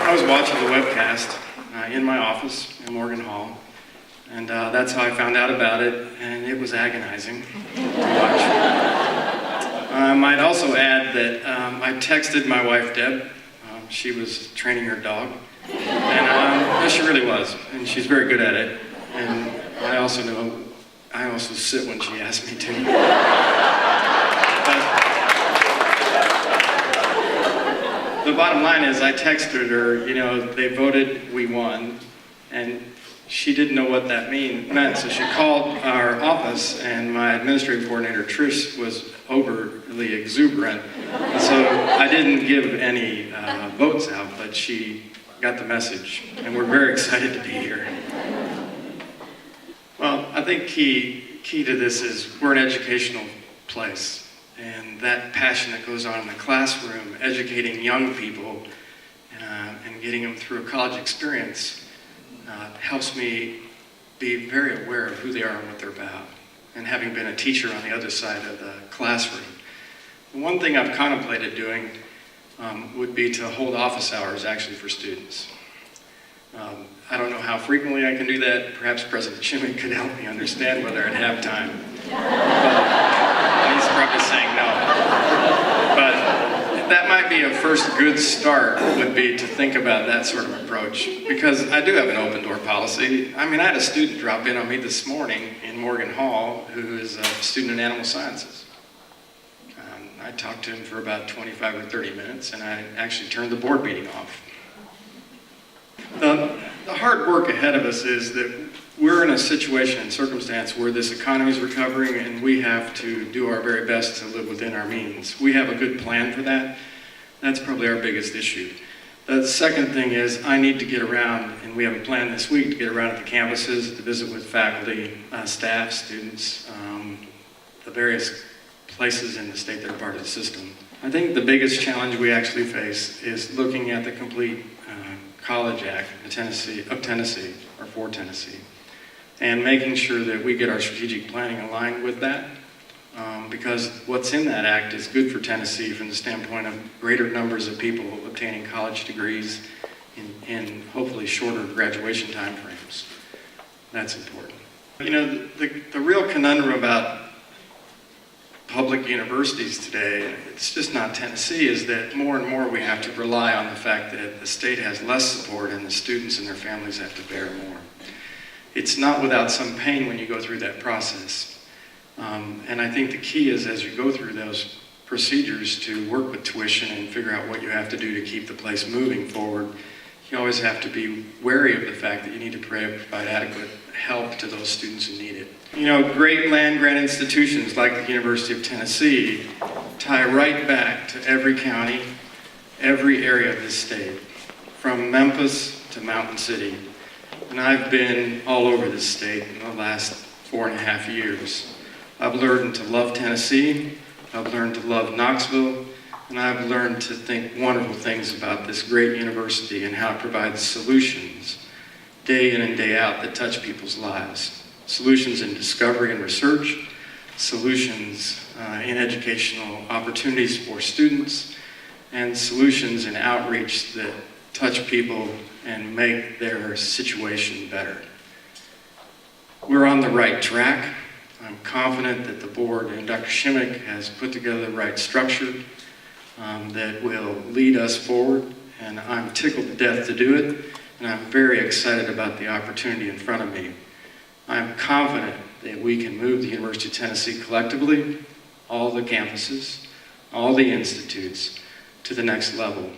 I was watching the webcast in my office in Morgan Hall, and that's how I found out about it, and it was agonizing to watch. I might also add that I texted my wife, Deb. She was training her dog, and she really was, and she's very good at it, and I also sit when she asks me to. The bottom line is I texted her, you know, they voted, we won, and she didn't know what that meant, so she called our office, and my administrative coordinator, Trish, was overly exuberant, and so I didn't give any votes out, but she got the message, and we're very excited to be here. Well, I think key to this is we're an educational place. And that passion that goes on in the classroom, educating young people and getting them through a college experience helps me be very aware of who they are and what they're about. And having been a teacher on the other side of the classroom. One thing I've contemplated doing would be to hold office hours actually for students. I don't know how frequently I can do that. Perhaps President Shimmick could help me understand whether I'd have time. He's probably saying no. But that might be a first good start, would be to think about that sort of approach. Because I do have an open door policy. I mean, I had a student drop in on me this morning in Morgan Hall who is a student in animal sciences. I talked to him for about 25 or 30 minutes, and I actually turned the board meeting off. The hard work ahead of us is that we're in a situation and circumstance where this economy is recovering, and we have to do our very best to live within our means. We have a good plan for that. That's probably our biggest issue. The second thing is I need to get around, and we have a plan this week to get around at the campuses to visit with faculty, staff, students, the various places in the state that are part of the system. I think the biggest challenge we actually face is looking at the complete College Act of Tennessee, or for Tennessee, and making sure that we get our strategic planning aligned with that, because what's in that act is good for Tennessee from the standpoint of greater numbers of people obtaining college degrees in hopefully shorter graduation timeframes. That's important. You know, the real conundrum about public universities today, it's just not Tennessee, is that more and more we have to rely on the fact that the state has less support and the students and their families have to bear more. It's not without some pain when you go through that process. And I think the key is, as you go through those procedures, to work with tuition and figure out what you have to do to keep the place moving forward. You always have to be wary of the fact that you need to provide adequate help to those students who need it. You know, great land-grant institutions like the University of Tennessee tie right back to every county, every area of this state, from Memphis to Mountain City. And I've been all over this state in the last 4.5 years. I've learned to love Tennessee, I've learned to love Knoxville, and I've learned to think wonderful things about this great university and how it provides solutions day in and day out that touch people's lives. Solutions in discovery and research, solutions in educational opportunities for students, and solutions in outreach that touch people and make their situation better. We're on the right track. I'm confident that the board and Dr. Shimmick has put together the right structure that will lead us forward, and I'm tickled to death to do it, and I'm very excited about the opportunity in front of me. I'm confident that we can move the University of Tennessee collectively, all the campuses, all the institutes, to the next level.